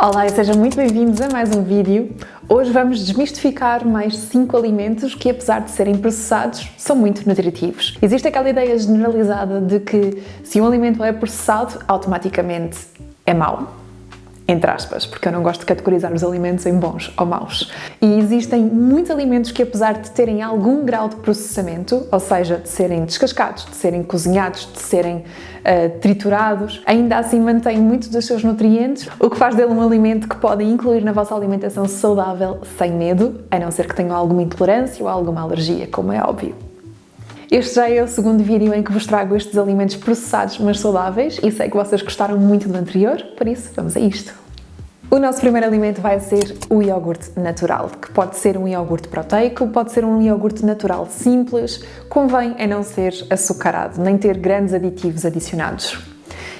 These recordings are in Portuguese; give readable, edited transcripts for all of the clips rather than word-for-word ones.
Olá e sejam muito bem-vindos a mais um vídeo. Hoje vamos desmistificar mais 5 alimentos que, apesar de serem processados, são muito nutritivos. Existe aquela ideia generalizada de que se um alimento é processado, automaticamente é mau. Entre aspas, porque eu não gosto de categorizar os alimentos em bons ou maus. E existem muitos alimentos que, apesar de terem algum grau de processamento, ou seja, de serem descascados, de serem cozinhados, de serem triturados, ainda assim mantêm muitos dos seus nutrientes, o que faz dele um alimento que podem incluir na vossa alimentação saudável sem medo, a não ser que tenham alguma intolerância ou alguma alergia, como é óbvio. Este já é o segundo vídeo em que vos trago estes alimentos processados, mas saudáveis, e sei que vocês gostaram muito do anterior, por isso vamos a isto. O nosso primeiro alimento vai ser o iogurte natural, que pode ser um iogurte proteico, pode ser um iogurte natural simples, convém é não ser açucarado, nem ter grandes aditivos adicionados.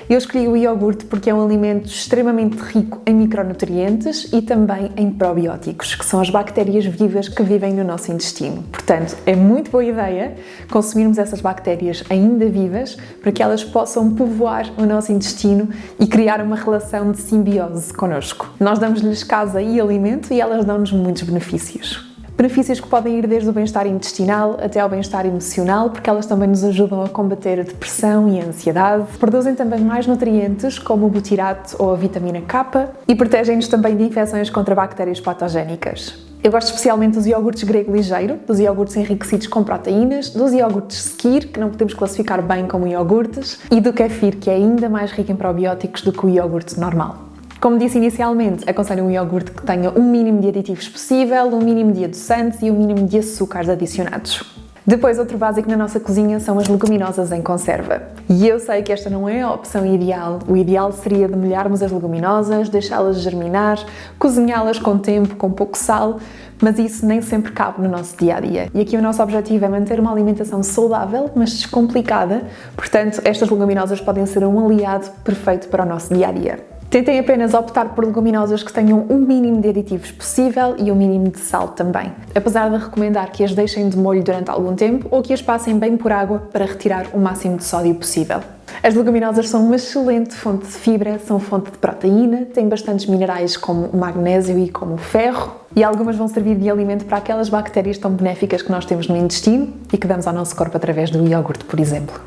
Eu escolhi o iogurte porque é um alimento extremamente rico em micronutrientes e também em probióticos, que são as bactérias vivas que vivem no nosso intestino. Portanto, é muito boa ideia consumirmos essas bactérias ainda vivas para que elas possam povoar o nosso intestino e criar uma relação de simbiose connosco. Nós damos-lhes casa e alimento e elas dão-nos muitos benefícios. Benefícios que podem ir desde o bem-estar intestinal até ao bem-estar emocional, porque elas também nos ajudam a combater a depressão e a ansiedade, produzem também mais nutrientes como o butirato ou a vitamina K e protegem-nos também de infecções contra bactérias patogénicas. Eu gosto especialmente dos iogurtes grego ligeiro, dos iogurtes enriquecidos com proteínas, dos iogurtes Skyr, que não podemos classificar bem como iogurtes, e do kefir, que é ainda mais rico em probióticos do que o iogurte normal. Como disse inicialmente, aconselho um iogurte que tenha o mínimo de aditivos possível, o mínimo de adoçantes e o mínimo de açúcares adicionados. Depois, outro básico na nossa cozinha são as leguminosas em conserva. E eu sei que esta não é a opção ideal. O ideal seria demolharmos as leguminosas, deixá-las germinar, cozinhá-las com tempo, com pouco sal, mas isso nem sempre cabe no nosso dia-a-dia. E aqui o nosso objetivo é manter uma alimentação saudável, mas descomplicada. Portanto, estas leguminosas podem ser um aliado perfeito para o nosso dia-a-dia. Tentem apenas optar por leguminosas que tenham o mínimo de aditivos possível e o mínimo de sal também, apesar de recomendar que as deixem de molho durante algum tempo ou que as passem bem por água para retirar o máximo de sódio possível. As leguminosas são uma excelente fonte de fibra, são fonte de proteína, têm bastantes minerais como o magnésio e como o ferro, e algumas vão servir de alimento para aquelas bactérias tão benéficas que nós temos no intestino e que damos ao nosso corpo através do iogurte, por exemplo.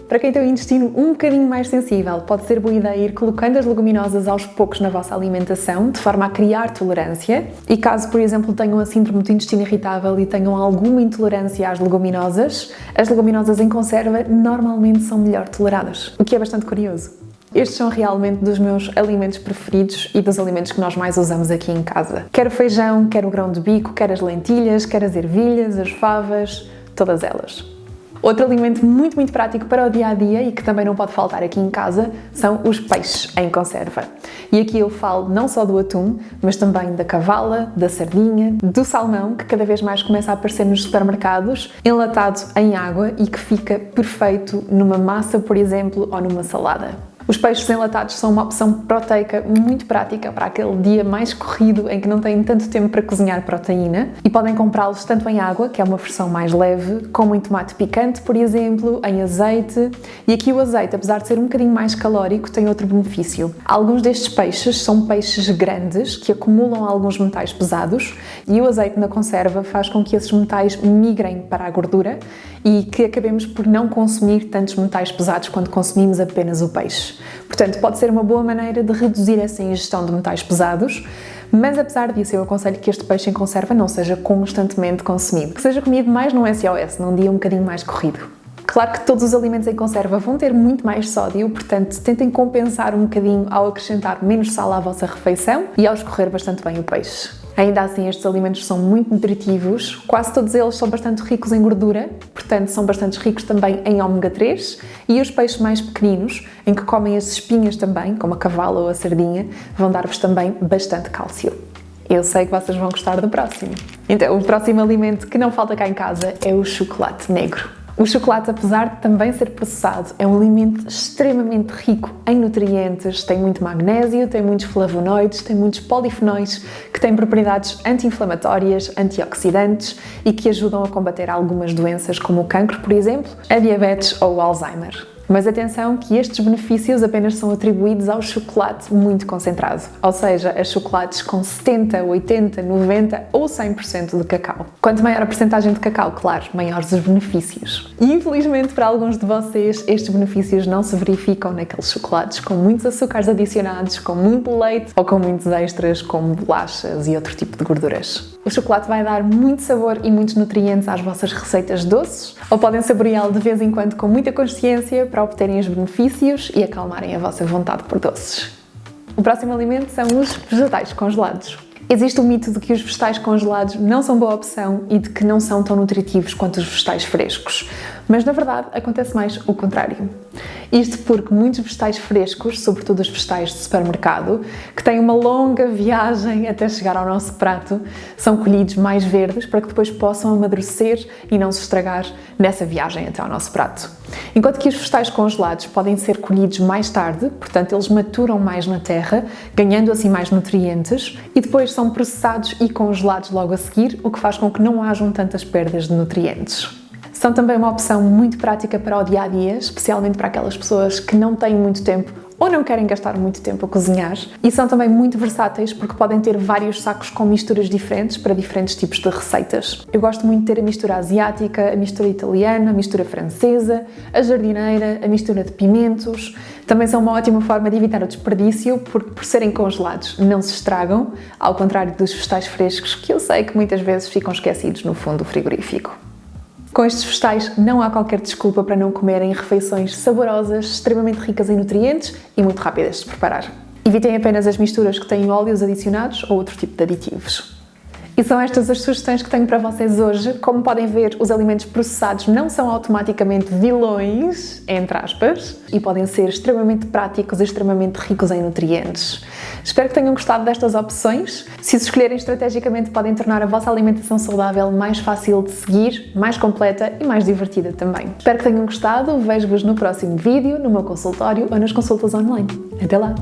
Para quem tem o intestino um bocadinho mais sensível, pode ser boa ideia ir colocando as leguminosas aos poucos na vossa alimentação, de forma a criar tolerância. E caso, por exemplo, tenham a síndrome do intestino irritável e tenham alguma intolerância às leguminosas, as leguminosas em conserva normalmente são melhor toleradas, o que é bastante curioso. Estes são realmente dos meus alimentos preferidos e dos alimentos que nós mais usamos aqui em casa. Quer o feijão, quer o grão de bico, quer as lentilhas, quer as ervilhas, as favas, todas elas. Outro alimento muito prático para o dia-a-dia e que também não pode faltar aqui em casa são os peixes em conserva. E aqui eu falo não só do atum, mas também da cavala, da sardinha, do salmão, que cada vez mais começa a aparecer nos supermercados, enlatado em água e que fica perfeito numa massa, por exemplo, ou numa salada. Os peixes enlatados são uma opção proteica muito prática para aquele dia mais corrido em que não têm tanto tempo para cozinhar proteína e podem comprá-los tanto em água, que é uma versão mais leve, como em tomate picante, por exemplo, em azeite. E aqui o azeite, apesar de ser um bocadinho mais calórico, tem outro benefício. Alguns destes peixes são peixes grandes que acumulam alguns metais pesados e o azeite na conserva faz com que esses metais migrem para a gordura e que acabemos por não consumir tantos metais pesados quando consumimos apenas o peixe. Portanto, pode ser uma boa maneira de reduzir essa ingestão de metais pesados, mas apesar disso eu aconselho que este peixe em conserva não seja constantemente consumido, que seja comido mais no SOS, num dia um bocadinho mais corrido. Claro que todos os alimentos em conserva vão ter muito mais sódio, portanto tentem compensar um bocadinho ao acrescentar menos sal à vossa refeição e ao escorrer bastante bem o peixe. Ainda assim, estes alimentos são muito nutritivos, quase todos eles são bastante ricos em gordura, portanto são bastante ricos também em ômega 3, e os peixes mais pequeninos, em que comem as espinhas também, como a cavala ou a sardinha, vão dar-vos também bastante cálcio. Eu sei que vocês vão gostar do próximo. Então, o próximo alimento que não falta cá em casa é o chocolate negro. O chocolate, apesar de também ser processado, é um alimento extremamente rico em nutrientes, tem muito magnésio, tem muitos flavonoides, tem muitos polifenóis que têm propriedades anti-inflamatórias, antioxidantes e que ajudam a combater algumas doenças como o cancro, por exemplo, a diabetes ou o Alzheimer. Mas atenção que estes benefícios apenas são atribuídos ao chocolate muito concentrado, ou seja, a chocolates com 70, 80, 90 ou 100% de cacau. Quanto maior a percentagem de cacau, claro, maiores os benefícios. E infelizmente para alguns de vocês, estes benefícios não se verificam naqueles chocolates com muitos açúcares adicionados, com muito leite ou com muitos extras como bolachas e outro tipo de gorduras. O chocolate vai dar muito sabor e muitos nutrientes às vossas receitas doces, ou podem saboreá-lo de vez em quando com muita consciência para obterem os benefícios e acalmarem a vossa vontade por doces. O próximo alimento são os vegetais congelados. Existe o mito de que os vegetais congelados não são boa opção e de que não são tão nutritivos quanto os vegetais frescos, mas na verdade acontece mais o contrário. Isto porque muitos vegetais frescos, sobretudo os vegetais de supermercado, que têm uma longa viagem até chegar ao nosso prato, são colhidos mais verdes para que depois possam amadurecer e não se estragar nessa viagem até ao nosso prato. Enquanto que os vegetais congelados podem ser colhidos mais tarde, portanto eles maturam mais na terra, ganhando assim mais nutrientes, e depois são processados e congelados logo a seguir, o que faz com que não hajam tantas perdas de nutrientes. São também uma opção muito prática para o dia-a-dia, especialmente para aquelas pessoas que não têm muito tempo ou não querem gastar muito tempo a cozinhar. E são também muito versáteis porque podem ter vários sacos com misturas diferentes para diferentes tipos de receitas. Eu gosto muito de ter a mistura asiática, a mistura italiana, a mistura francesa, a jardineira, a mistura de pimentos. Também são uma ótima forma de evitar o desperdício porque, por serem congelados, não se estragam, ao contrário dos vegetais frescos que eu sei que muitas vezes ficam esquecidos no fundo do frigorífico. Com estes vegetais não há qualquer desculpa para não comerem refeições saborosas, extremamente ricas em nutrientes e muito rápidas de preparar. Evitem apenas as misturas que têm óleos adicionados ou outro tipo de aditivos. E são estas as sugestões que tenho para vocês hoje. Como podem ver, os alimentos processados não são automaticamente vilões, entre aspas, e podem ser extremamente práticos e extremamente ricos em nutrientes. Espero que tenham gostado destas opções. Se as escolherem estrategicamente, podem tornar a vossa alimentação saudável mais fácil de seguir, mais completa e mais divertida também. Espero que tenham gostado. Vejo-vos no próximo vídeo, no meu consultório ou nas consultas online. Até lá!